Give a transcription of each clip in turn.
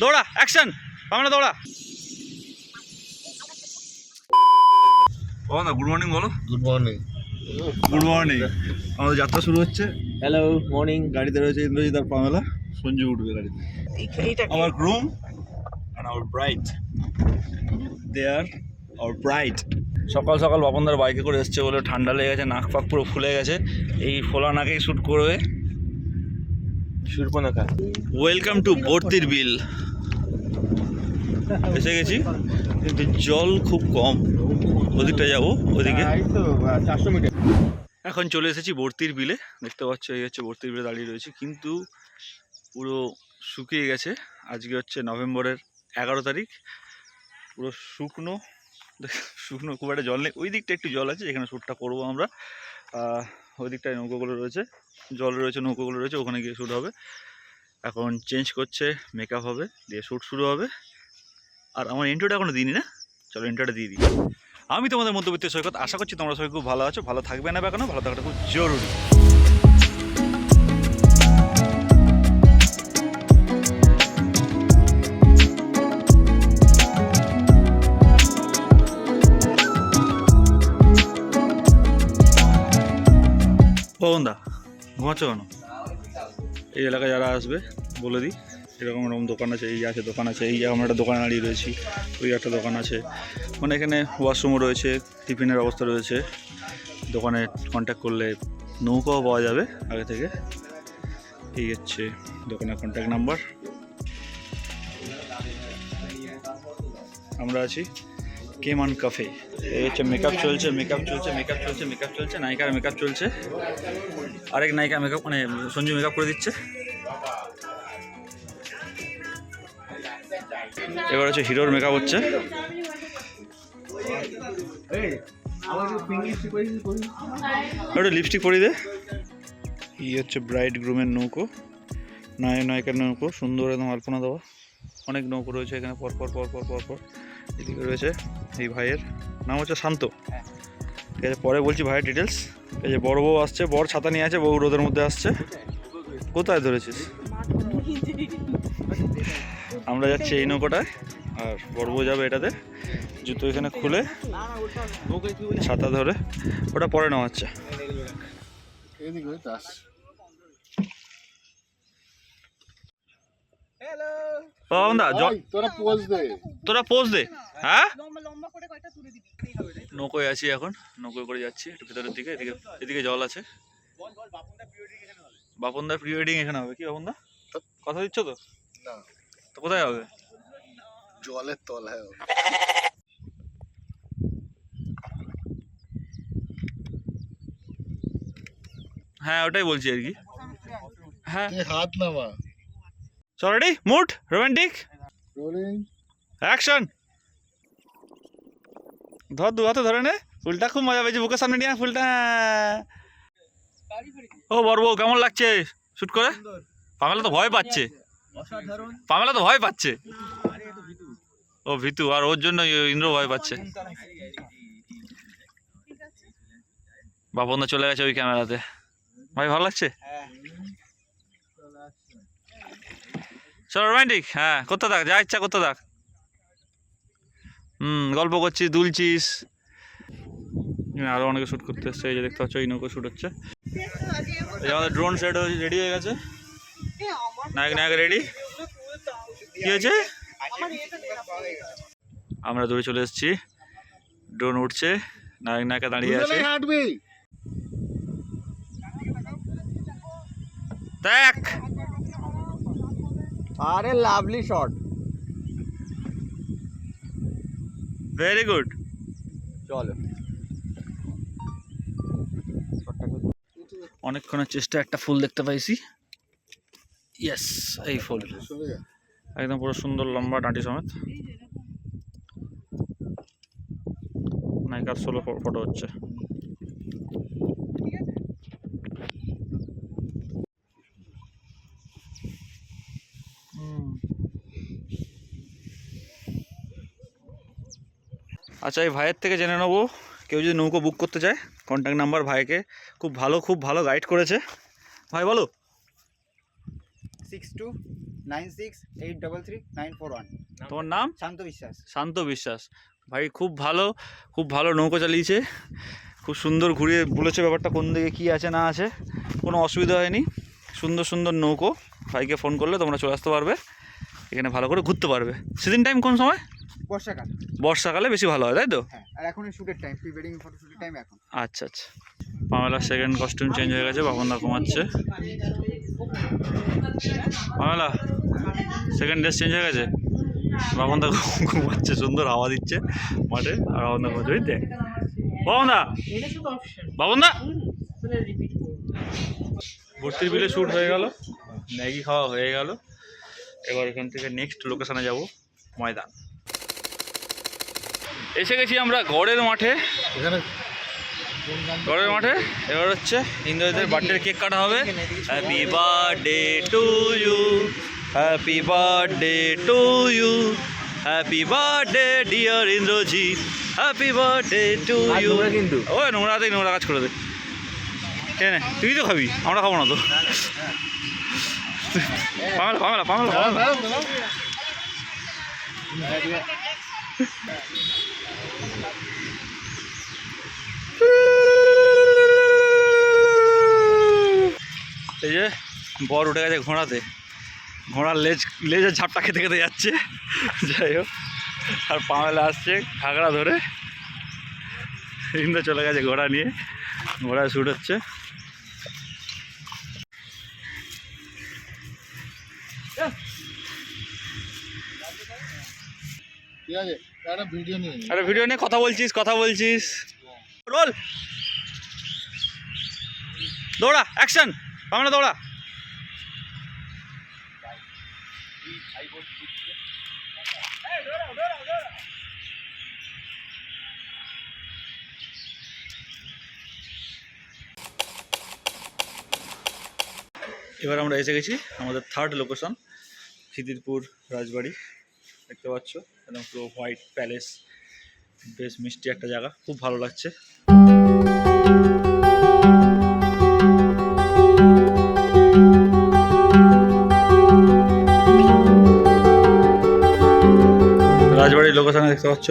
দৌড়া, অ্যাকশন। আমরা দৌড়া। না, গুড মর্নিং বলো। Good morning. Good morning. আমাদের যাত্রা শুরু হচ্ছে। Hello morning. গাড়িতে রয়েছে ইন্দ্রজিৎ আর পামেলা। সঞ্জু উঠবে গাড়িতে। আমার groom and our bride, they are our bride. সকাল সকাল বাপনদার বাইকে করে এসছে বলে ঠান্ডা লেগে গেছে, নাক পাক পুরো ফুলে গেছে। এই ফোলা নাকেই শ্যুট করবে। সুরপনাখা। ওয়েলকাম টু বর্তির বিল। এসে গেছি, কিন্তু জল খুব কম। ওদিকটা যাবো, ওদিকে। 400 মিটার। এখন চলে এসেছি বর্তির বিলে। দেখতে পাচ্ছ, এই হচ্ছে বর্তির বিলে দাঁড়িয়ে রয়েছি, কিন্তু পুরো শুকিয়ে গেছে। আজকে হচ্ছে নভেম্বরের 11 তারিখ। পুরো শুকনো শুকনো, খুব একটা জল নেই। ওই দিকটা একটু জল আছে, যেখানে শ্যুটটা করবো আমরা। ওই দিকটায় নৌকোগুলো রয়েছে, জল রয়েছে, নৌকোগুলো রয়েছে, ওখানে গিয়ে শ্যুট হবে। এখন চেঞ্জ করছে, মেকআপ হবে, দিয়ে শ্যুট শুরু হবে। আর আমার ইন্ট্রোটা এখনো দিইনি না, চলো ইন্ট্রোটা দিয়ে দিই। আমি তোমাদের মধ্যবর্তী সৈকত, আশা করছি তোমরা সবাই খুব ভালো আছো। ভালো থাকবে না বা কেন, ভালো থাকাটা খুব জরুরি। দা ঘুমাচ্ছ কেন? এই এলাকায় যারা আসবে বলে দিই, এরকম এরকম দোকান আছে, এই আছে দোকান আছে, এই আমরা একটা দোকানে দাঁড়িয়ে রয়েছি, ওই একটা দোকান আছে, মানে এখানে ওয়াশরুমও রয়েছে, টিফিনের ব্যবস্থা রয়েছে। দোকানে কন্ট্যাক্ট করলে নৌকাও পাওয়া যাবে আগে থেকে। এই হচ্ছে দোকানের কন্ট্যাক্ট নাম্বার। আমরা আছি কেমান কাফে। এই হচ্ছে মেকআপ চলছে, মেকআপ চলছে, মেকআপ চলছে, মেকআপ চলছে, নায়িকার মেকআপ চলছে। আরেক নায়িকা মেকআপ, মানে সঞ্জু মেকআপ করে দিচ্ছে। এবার হচ্ছে হিরোর মেকআপ হচ্ছে। একটা লিপস্টিক পরিয়ে দে। এই হচ্ছে ব্রাইড গ্রুমের নৌকো, নায়ক নায়িকার নৌকো, সুন্দর একদম আলপনা দেওয়া। অনেক নৌকো রয়েছে এখানে, পর পর পর পর পর পর। এদিকে রয়েছে এই ভাইয়ের নাম হচ্ছে শান্ত। ঠিক আছে, পরে বলছি ভাইয়ের ডিটেলস। এই যে বড় বউ আসছে, বর ছাতা নিয়ে আছে, বউ রোদের মধ্যে আসছে। কোথায় ধরেছিস? আমরা যাচ্ছি এই নৌকোটায়, আর বড় বউ যাবে এটাতে। জুতো এখানে খুলে ছাতা ধরে, ওটা পরে নেওয়া হচ্ছে। তোরা পোজ দে। হ্যাঁ, নৌকোয় আছি এখন, নৌকোয় করে যাচ্ছি একটু ভেতরের দিকে। এদিকে এদিকে জল আছে। বাপনদার প্রি ওয়েডিং এখানে হবে। কি বাপনদা, কথা দিচ্ছ তো? না তো কোথায় হবে? জলের তলায়। হ্যাঁ, ওটাই বলছি আর কি। হ্যাঁ, হাত নামা। চল ready, mood romantic, rolling action. ধর, দু হাতে ধরে নে। ফুলটা খুব মজা পেয়েছি, বুকের সামনে নিয়ে ফুলটা। ও বড় বউ, কেমন লাগছে শুট করে? পামেলা তো ভয় পাচ্ছে, পামেলা তো ভয় পাচ্ছে। ও ভিতু, আর ওর জন্য ইন্দ্র ভয় পাচ্ছে। বাপনদা চলে গেছে ওই ক্যামেরাতে। ভাই ভালো লাগছে? চলো রোমান্টিক। হ্যাঁ, করতে থাক, যা ইচ্ছা করতে থাক। গল্প করছিস, দুলছিস। আরো অনেকে শ্যুট করতে এসছে। এই যে দেখতে পাচ্ছ, এই নৌকো শ্যুট হচ্ছে। এই আমাদের ড্রোন সেট রেডি হয়ে গেছে। নায়ক নায়ক রেডি। কি হয়েছে? আমরা দূরে চলে এসেছি, ড্রোন উঠছে, নায়ক নায়িকা দাঁড়িয়ে আছে। দেখ, আরে লাভলি শট। Very good. চলো, অনেকক্ষণের চেষ্টা একটা ফুল দেখতে পাইছি। ইয়েস, এই ফুল একদম পুরো সুন্দর লম্বা ডাঁটি সমেত। নায়িকার সোলো ফটো হচ্ছে। আচ্ছা, এই ভাইয়ের থেকে জেনে নেবো, কেউ যদি নৌকো বুক করতে চায়, কন্ট্যাক্ট নাম্বার ভাইকে। খুব ভালো গাইড করেছে ভাই। বলো, 6296833941। তোমার নাম? শান্ত বিশ্বাস। শান্ত বিশ্বাস। ভাই খুব ভালো নৌকো চালিয়েছে, খুব সুন্দর ঘুরিয়ে বলেছে ব্যাপারটা কোন দিকে কী আছে না আছে, কোনো অসুবিধা হয়নি। সুন্দর নৌকো, ভাইকে ফোন করলে তোমরা চলে আসতে পারবে, এখানে ভালো করে ঘুরতে পারবে। সিজন টাইম কোন সময়? বর্ষাকাল। বর্ষাকালে বেশি ভালো হয়, তাই তো? হ্যাঁ, আর এখন শুটের টাইম, প্রি ওয়েডিং ফটোশুটের টাইম এখন। আচ্ছা। পামেলার সেকেন্ড কস্টিউম চেঞ্জ হয়ে গেছে, বাবনদা ঘুমাচ্ছে। পামেলা সেকেন্ড ড্রেস চেঞ্জ হয়ে গেছে, বাবনদা ঘুমাচ্ছে, সুন্দর হাওয়া দিচ্ছে মাঠে, আর বাবনদা ঘুমাচ্ছে। বুঝতে বাবনদা ভর্তির বিলে শ্যুট হয়ে গেল, ম্যাগি খাওয়া হয়ে গেল। এবার এখান থেকে নেক্সট লোকেশনে যাব, ময়দান। এসে গেছি আমরা গড়ের মাঠে। এবার হচ্ছে ইন্দ্রজিতের বার্থডে কেক কাটা হবে। Happy birthday to you, happy birthday to you, happy birthday dear Indrajit, happy birthday to you. কিন্তু ওই নোংরা কাজ করে দে, কেন তুই তো খাবি, আমরা খাবো না তো। পামেলা এই যে বর উঠে গেছে ঘোড়াতে, ঘোড়ার লেজের ঝাপটা খেতে যাচ্ছে। যাই হোক, আর পামেলা আসছে ঘাগড়া ধরে, ইন্দ্র চলে গেছে ঘোড়া নিয়ে, ঘোড়ায় শ্যুট হচ্ছে। ঠিক আছে, একটা ভিডিও নিয়ে নি। আরে ভিডিও নিয়ে কথা বলছিস। রোল, দৌড়া, অ্যাকশন, পামেলা দৌড়া। এবার আমরা এসে গেছি আমাদের থার্ড লোকেশন, খিদিরপুর রাজবাড়ি। দেখতে পাচ্ছ একদম পুরো হোয়াইট প্যালেস, বেশ মিষ্টি একটা জায়গা, খুব ভালো লাগছে। রাজবাড়ির লোকেশনে দেখতে পাচ্ছ,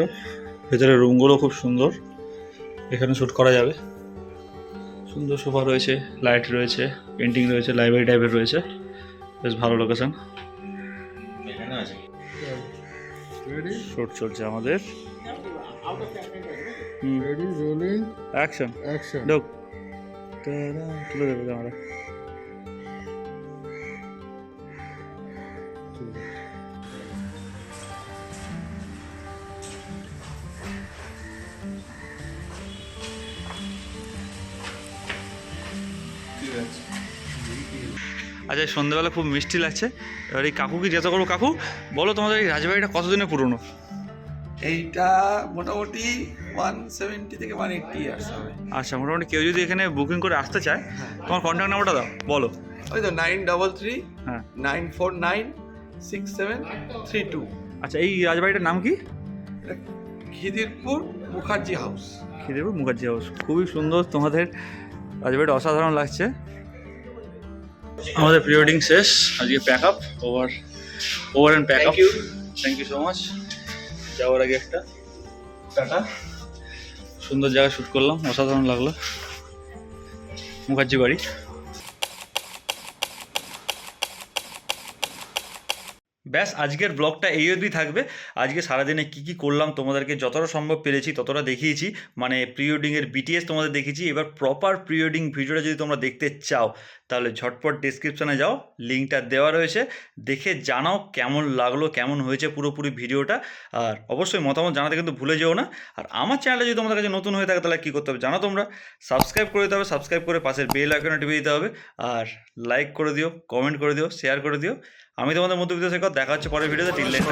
ভেতরে রুমগুলো খুব সুন্দর, এখানে শ্যুট করা যাবে। সুন্দর সোফা রয়েছে, লাইট রয়েছে, পেন্টিং রয়েছে, লাইব্রেরি টাইপের রয়েছে, বেশ ভালো লোকেশন। রেডি শ্যুট চলছে আমাদের। Ready rolling action, action. ঢোক, তুলে দেবে ক্যামেরা। আচ্ছা, সন্ধ্যেবেলা খুব মিষ্টি লাগছে। এবার এই কাকুকে জিজ্ঞাসা করবো, কাকু বলো তোমাদের এই রাজবাড়িটা কতদিনের পুরনো? এইটা মোটামুটি 170 থেকে 180 ইয়ার্স হবে। আচ্ছা, মোটামুটি কেউ যদি এখানে বুকিং করে আসতে চায়, তোমার কন্ট্যাক্ট নাম্বারটা দাও, বলো। ওই তো 933 হ্যাঁ 949 6732। আচ্ছা, এই রাজবাড়িটার নাম কি? খিদিরপুর মুখার্জি হাউস। খিদিরপুর মুখার্জি হাউস, খুবই সুন্দর, তোমাদের রাজবাড়িটা অসাধারণ লাগছে। আমাদের প্রি ওয়েডিং শেষ, আজকে pack up, over and pack up. Thank you so much. যাওয়ার আগে একটা টাটা। সুন্দর জায়গায় শ্যুট করলাম, অসাধারণ লাগলো, মুখার্জি বাড়ি। ব্যাস, আজকের ব্লগটা এই অবধি থাকবে। আজকে সারাদিনে কি করলাম তোমাদেরকে যতটা সম্ভব পেরেছি ততটা দেখিয়েছি, মানে প্রি ওয়েডিংয়ের বিটিএস তোমাদের দেখিয়েছি। এবার প্রপার প্রি ওয়েডিং ভিডিওটা যদি তোমরা দেখতে চাও তাহলে ঝটপট ডেসক্রিপশানে যাও, লিঙ্কটা দেওয়া রয়েছে, দেখে জানাও কেমন লাগলো, কেমন হয়েছে পুরোপুরি ভিডিওটা। আর অবশ্যই মতামত জানাতে কিন্তু ভুলে যেও না। আর আমার চ্যানেলটা যদি তোমাদের কাছে নতুন হয়ে থাকে তাহলে কী করতে হবে জানো তোমরা, সাবস্ক্রাইব করে দিতে হবে, সাবস্ক্রাইব করে পাশের বেল আইকনে টিপে দিতে হবে, আর লাইক করে দিও, কমেন্ট করে দিও, শেয়ার করে দিও। আমি তোমাদের মধ্যবিত্ত শেখর, দেখা হচ্ছে পরের ভিডিওতে। টিল দেন।